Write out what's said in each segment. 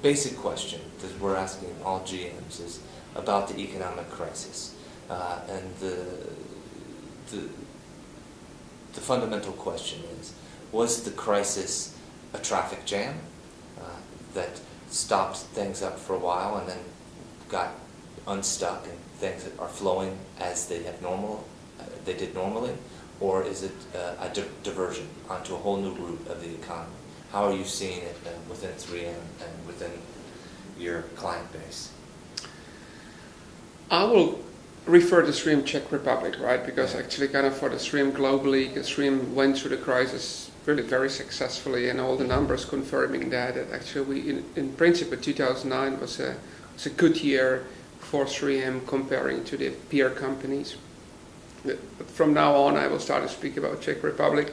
basic question that we're asking all GMs is about the economic crisis, and the fundamental question is: was the crisis a traffic jam that stopped things up for a while and then got unstuck and things that are flowing as they did normally, or is it a diversion onto a whole new route of the economy? How are you seeing it within 3M and within your client base? I will refer to 3M Czech Republic, right? Because actually kind of for the 3M globally, 3M went through the crisis really very successfully, and all the numbers confirming that actually we, in principle, 2009 was a good year for 3M comparing to the peer companies. But from now on, I will start to speak about Czech Republic.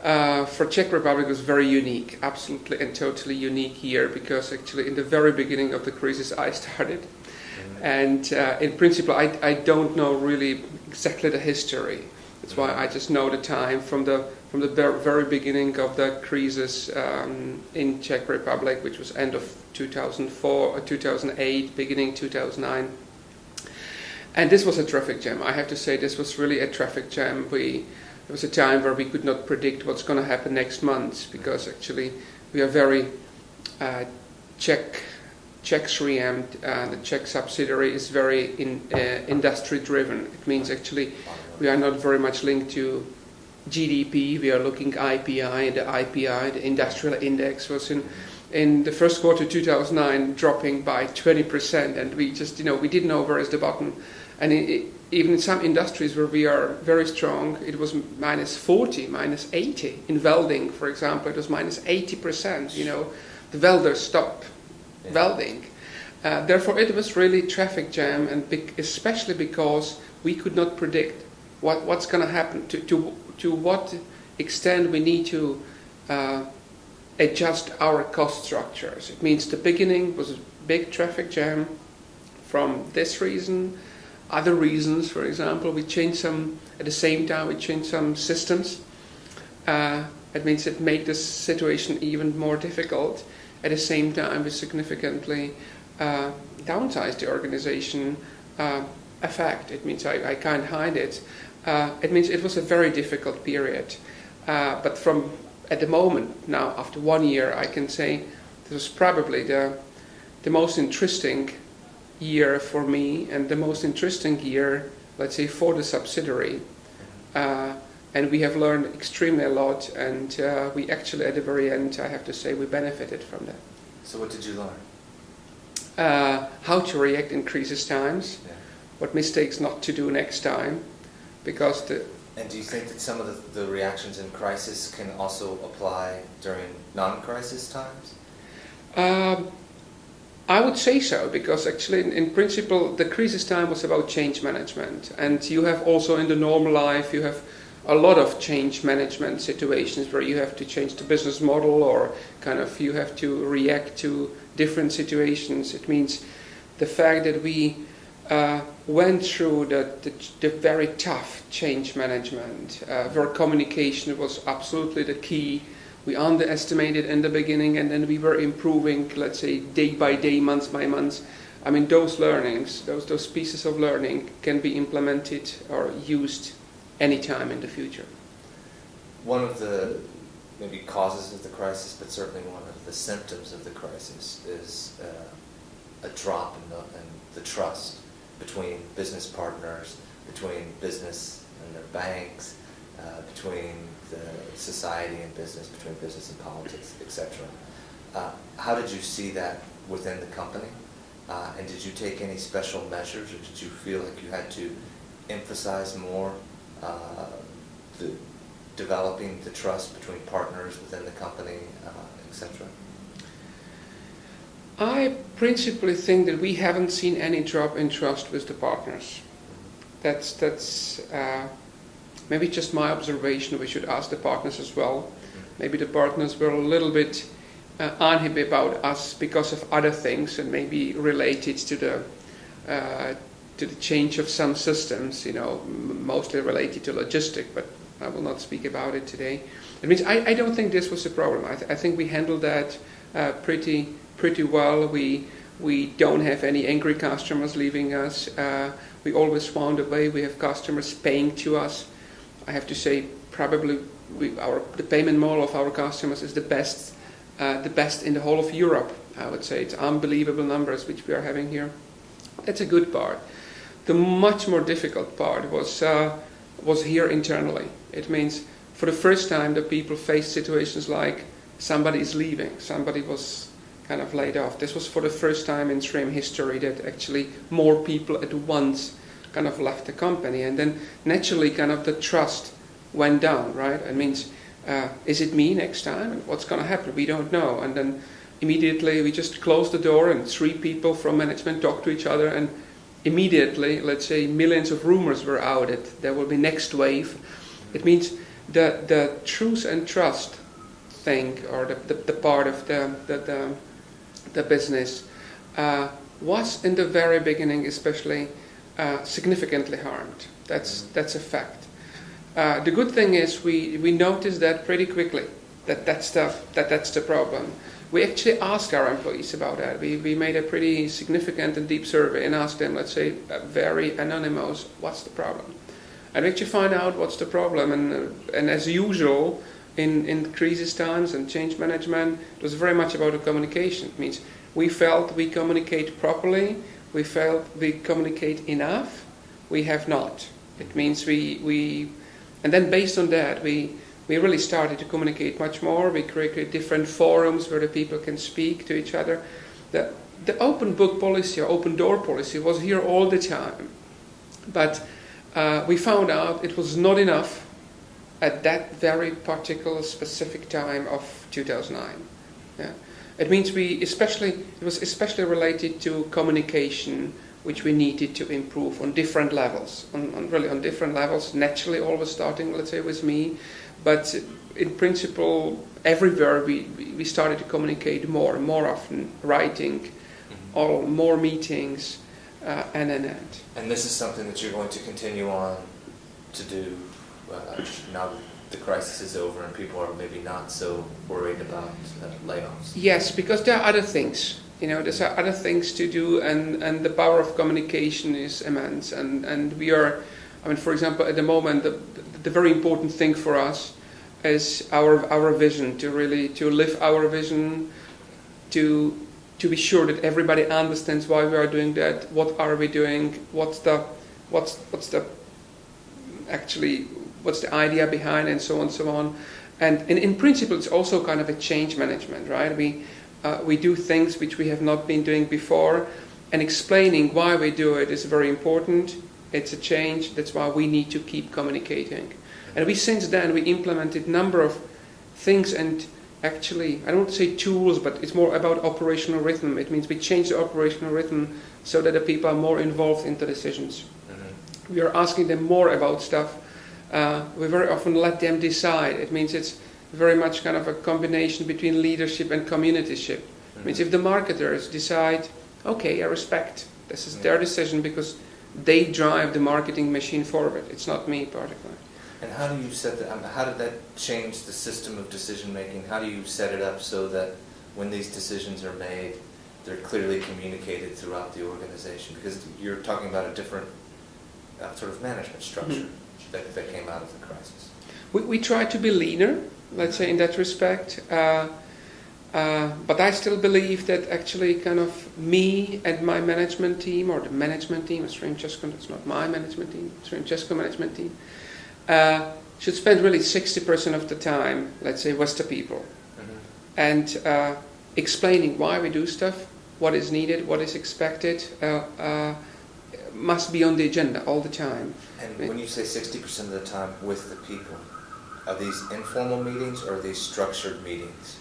For Czech Republic, it was very unique, absolutely and totally unique year, because actually in the very beginning of the crisis, I started. And in principle, I don't know really exactly the history. That's why I just know the time from the very beginning of the crisis in Czech Republic, which was end of 2004 or 2008, beginning 2009. And this was a traffic jam. I have to say this was really a traffic jam. It was a time where we could not predict what's going to happen next month, because actually we are very Czech 3M, the Czech subsidiary is very industry driven. It means actually we are not very much linked to GDP. We are looking IPI, and the IPI, the industrial index, was in the first quarter 2009 dropping by 20%, and we just we didn't know where is the bottom. And even in some industries where we are very strong, it was minus 40, minus 80. In welding, for example, it was minus 80%. The welders stopped welding. Therefore, it was really traffic jam, and especially because we could not predict what's going to happen, to what extent we need to adjust our cost structures. It means the beginning was a big traffic jam from this reason. Other reasons, for example, at the same time we changed some systems. It means it made this situation even more difficult. At the same time, we significantly downsized the organization effect. It means I can't hide it. It means it was a very difficult period. But at the moment, now after 1 year, I can say this was probably the most interesting year for me, and the most interesting year, let's say, for the subsidiary. And we have learned extremely a lot, and we actually, at the very end, I have to say, we benefited from that. So what did you learn? How to react in crisis times, what mistakes not to do next time, because And do you think that some of the reactions in crisis can also apply during non-crisis times? I would say so, because actually, in principle, the crisis time was about change management, and you have also in the normal life, you have a lot of change management situations where you have to change the business model, or kind of you have to react to different situations. It means the fact that we went through the very tough change management, where communication was absolutely the key. We underestimated in the beginning, and then we were improving, let's say, day by day, month by month. I mean, those learnings, those pieces of learning can be implemented or used anytime in the future. One of the maybe causes of the crisis, but certainly one of the symptoms of the crisis, is a drop in the trust between business partners, between business and their banks, between the society and business, between business and politics, etc. How did you see that within the company? And did you take any special measures, or did you feel like you had to emphasize more developing the trust between partners within the company, etc.? I principally think that we haven't seen any drop in trust with the partners. That's maybe just my observation. We should ask the partners as well. Maybe the partners were a little bit unhappy about us because of other things, and maybe related to the change of some systems, mostly related to logistics, but I will not speak about it today. It means I don't think this was a problem. I think we handled that pretty well. We don't have any angry customers leaving us. We always found a way. We have customers paying to us. I have to say, probably the payment model of our customers is the best in the whole of Europe. I would say it's unbelievable numbers which we are having here. That's a good part. The much more difficult part was here internally. It means for the first time that people faced situations like somebody is leaving, somebody was kind of laid off. This was for the first time in SRIM history that actually more people at once kind of left the company, and then naturally kind of the trust went down, right? It means, is it me next time? What's going to happen? We don't know. And then immediately we just closed the door and 3 people from management talked to each other, and immediately, let's say, millions of rumors were out that there will be next wave. It means the truth and trust thing, or the part of the business, was in the very beginning especially significantly harmed. That's a fact. The good thing is we noticed that pretty quickly, that's the problem. We actually asked our employees about that. We made a pretty significant and deep survey and asked them, let's say, very anonymous, what's the problem? And we actually find out what's the problem. And as usual, in crisis times and change management, it was very much about the communication. It means we felt we communicate properly, we felt we communicate enough, we have not. It means and then based on that, we really started to communicate much more. We created different forums where the people can speak to each other. The open book policy or open door policy was here all the time. But we found out it was not enough at that very particular specific time of 2009. Yeah. It means it was especially related to communication, which we needed to improve on different levels, on different levels, naturally always starting, let's say, with me, but in principle, everywhere we started to communicate more and more often, writing, more meetings, and. And this is something that you're going to continue on to do now that the crisis is over and people are maybe not so worried about layoffs? Yes, because there are other things. There's other things to do, and the power of communication is immense. And we are, for example, at the moment, the very important thing for us is our vision, to live our vision, to be sure that everybody understands why we are doing that, what are we doing, what's the idea behind, and so on and so on. And in principle, it's also kind of a change management, right? We do things which we have not been doing before, and explaining why we do it is very important. It's a change. That's why we need to keep communicating. And since then we implemented a number of things, and actually, I don't want to say tools, but it's more about operational rhythm. It means we change the operational rhythm so that the people are more involved in the decisions. We are asking them more about stuff. We very often let them decide. It means it's very much kind of a combination between leadership and communityship. It means if the marketers decide, okay, I respect, this is their decision because they drive the marketing machine forward. It's not me particularly. And how do you set that? How did that change the system of decision making? How do you set it up so that when these decisions are made, they're clearly communicated throughout the organization? Because you're talking about a different sort of management structure that came out of the crisis. We try to be leaner, let's say, in that respect. But I still believe that actually kind of me and my management team, or the management team of SRIM Cesko, that's not my management team, SRIM Cesko management team, should spend really 60% of the time, let's say, with the people. And explaining why we do stuff, what is needed, what is expected, must be on the agenda all the time. And when you say 60% of the time with the people, are these informal meetings or are these structured meetings?